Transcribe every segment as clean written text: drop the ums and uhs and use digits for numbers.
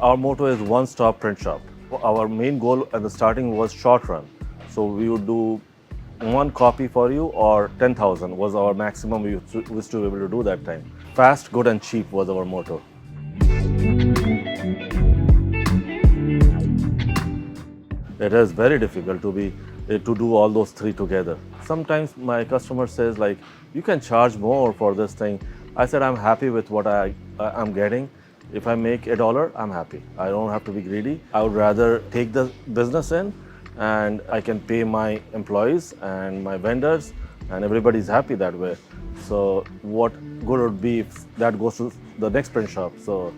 Our motto is one-stop print shop. Our main goal at the starting was short run. So we would do one copy for you or 10,000 was our maximum we used to be able to do that time. Fast, good and cheap was our motto. It is very difficult to do all those three together. Sometimes my customer says like, you can charge more for this thing. I said, I'm happy with what I'm getting. If I make $1, I'm happy. I don't have to be greedy. I would rather take the business in and I can pay my employees and my vendors and everybody's happy that way. So what good would be if that goes to the next print shop? So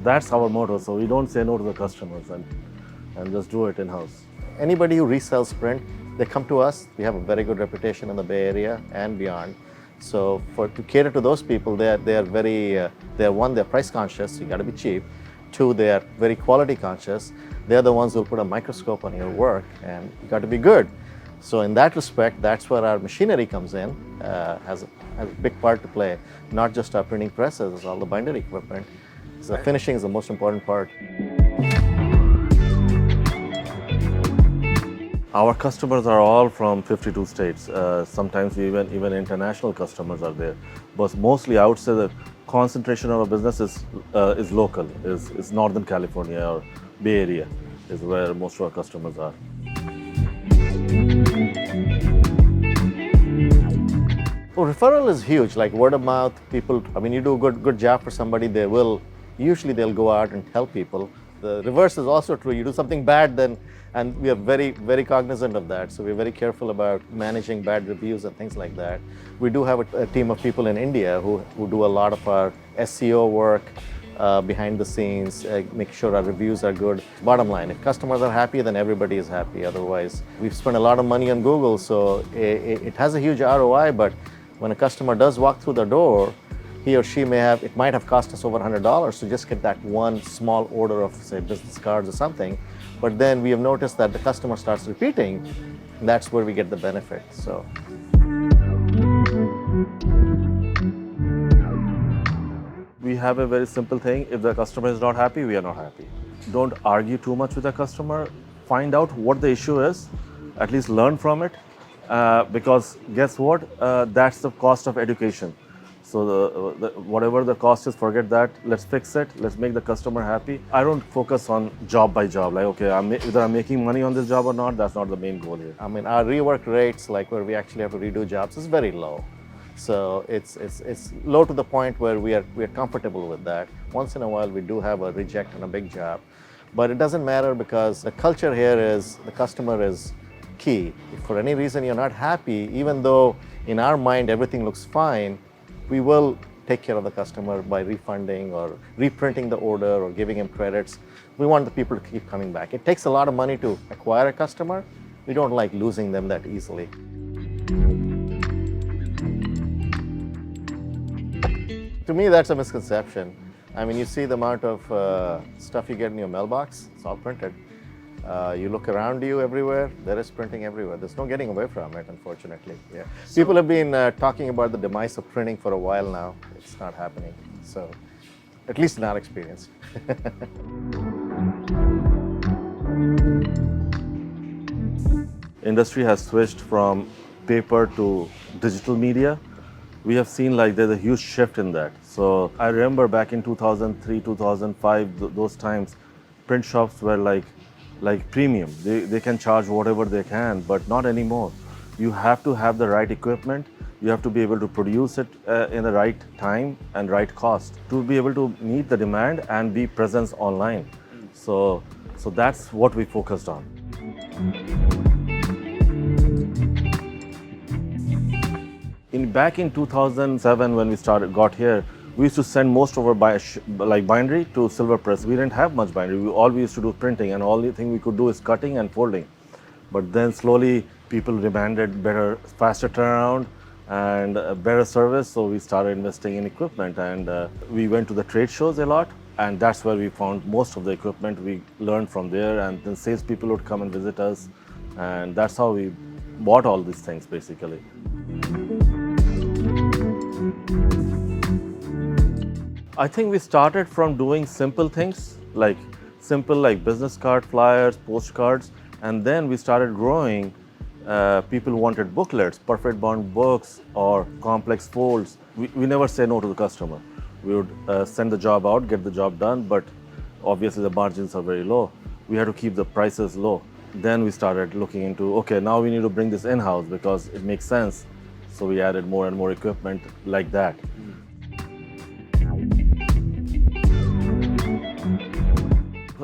that's our motto. So we don't say no to the customers and just do it in-house. Anybody who resells print, they come to us. We have a very good reputation in the Bay Area and beyond. So to cater to those people, they're one, they're price conscious, you gotta be cheap. Two, they are very quality conscious. They're the ones who'll put a microscope on your work and you got to be good. So in that respect, that's where our machinery comes in, has a big part to play. Not just our printing presses, it's all the bindery equipment. So finishing is the most important part. Our customers are all from 52 states. Sometimes even international customers are there. But mostly I would say the concentration of our business is local, is Northern California or Bay Area is where most of our customers are. Well, referral is huge, like word of mouth. People, I mean, you do a good job for somebody, usually they'll go out and tell people. The reverse is also true. You do something bad, and we are very, very cognizant of that. So we're very careful about managing bad reviews and things like that. We do have a team of people in India who do a lot of our SEO work behind the scenes, make sure our reviews are good. Bottom line, if customers are happy, then everybody is happy. Otherwise, we've spent a lot of money on Google, so it has a huge ROI, but when a customer does walk through the door, he or she it might have cost us over $100 to just get that one small order of, say, business cards or something. But then we have noticed that the customer starts repeating, and that's where we get the benefit. So. We have a very simple thing. If the customer is not happy, we are not happy. Don't argue too much with the customer. Find out what the issue is. At least learn from it. Because guess what? That's the cost of education. So whatever the cost is, forget that. Let's fix it. Let's make the customer happy. I don't focus on job by job. Like, okay, either I'm making money on this job or not. That's not the main goal here. I mean, our rework rates, like where we actually have to redo jobs, is very low. So it's low to the point where we are comfortable with that. Once in a while, we do have a reject on a big job, but it doesn't matter because the culture here is the customer is key. If for any reason you're not happy, even though in our mind everything looks fine, we will take care of the customer by refunding or reprinting the order or giving him credits. We want the people to keep coming back. It takes a lot of money to acquire a customer. We don't like losing them that easily. To me, that's a misconception. I mean, you see the amount of stuff you get in your mailbox, it's all printed. You look around you everywhere, there is printing everywhere. There's no getting away from it, unfortunately. Yeah. People have been talking about the demise of printing for a while now. It's not happening. So, at least in our experience. Industry has switched from paper to digital media. We have seen like there's a huge shift in that. So I remember back in 2003, 2005, those times, print shops were like premium. They can charge whatever they can, but not anymore. You have to have the right equipment. You have to be able to produce it in the right time and right cost to be able to meet the demand and be present online. So that's what we focused on. Back in 2007 when we got here, we used to send most of our bindery to silver press. We didn't have much bindery. All we used to do printing, and all the thing we could do is cutting and folding. But then slowly people demanded better, faster turnaround and better service. So we started investing in equipment, and we went to the trade shows a lot. And that's where we found most of the equipment. We learned from there, and then salespeople would come and visit us. And that's how we bought all these things basically. I think we started from doing simple things like simple like business card, flyers, postcards, and then we started growing. People wanted booklets, perfect bound books, or complex folds. We never say no to the customer. We would send the job out, get the job done, but obviously the margins are very low. We had to keep the prices low. Then we started looking into, okay, now we need to bring this in-house because it makes sense. So we added more and more equipment like that.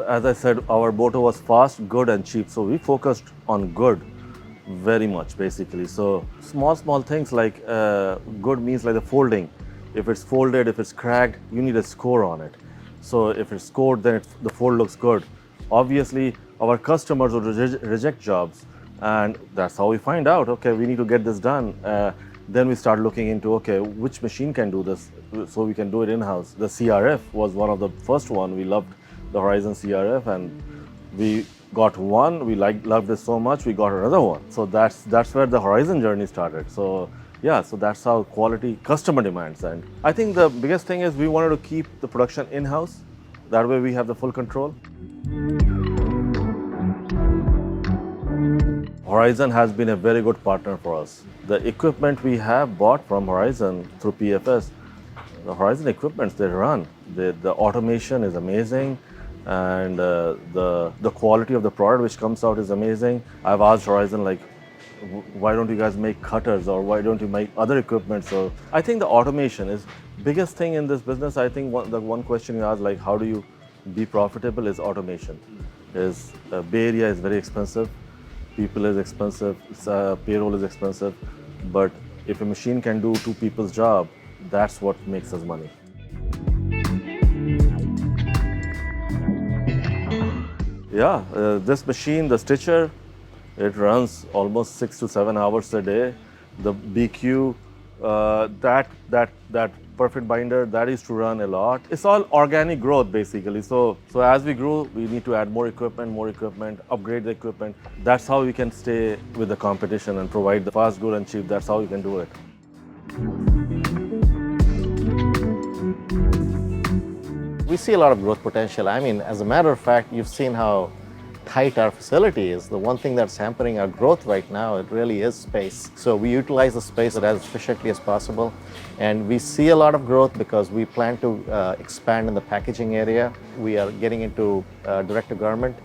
As I said, our motto was fast, good, and cheap. So we focused on good very much, basically. So small things like good means like the folding. If it's folded, if it's cracked, you need a score on it. So if it's scored, then the fold looks good. Obviously, our customers would reject jobs, and that's how we find out, okay, we need to get this done. Then we start looking into, okay, which machine can do this, so we can do it in-house. The CRF was one of the first one. We loved the Horizon CRF, and we got one. We loved it so much, we got another one. So that's where the Horizon journey started. So yeah, so that's how quality customer demands. And I think the biggest thing is we wanted to keep the production in-house. That way we have the full control. Horizon has been a very good partner for us. The equipment we have bought from Horizon through PFS, the Horizon equipments, they run. The automation is amazing, and the quality of the product which comes out is amazing. I've asked Horizon, like, why don't you guys make cutters, or why don't you make other equipment? So I think the automation is biggest thing in this business. I think the one question you ask, like, how do you be profitable, is automation. Bay Area is very expensive, people is expensive, payroll is expensive, but if a machine can do two people's job, that's what makes us money. Yeah, this machine, the stitcher, it runs almost 6 to 7 hours a day. The BQ, that perfect binder, that is to run a lot. It's all organic growth, basically. So as we grow, we need to add more equipment, upgrade the equipment. That's how we can stay with the competition and provide the fast, good, and cheap. That's how we can do it. We see a lot of growth potential. I mean, as a matter of fact, you've seen how tight our facility is. The one thing that's hampering our growth right now, it really is space. So we utilize the space as efficiently as possible. And we see a lot of growth because we plan to expand in the packaging area. We are getting into direct-to-garment,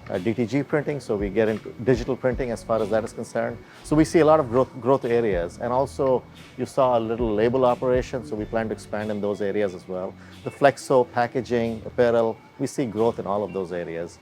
DTG printing, so we get into digital printing as far as that is concerned. So we see a lot of growth areas. And also, you saw a little label operation, so we plan to expand in those areas as well. The flexo, packaging, apparel, we see growth in all of those areas.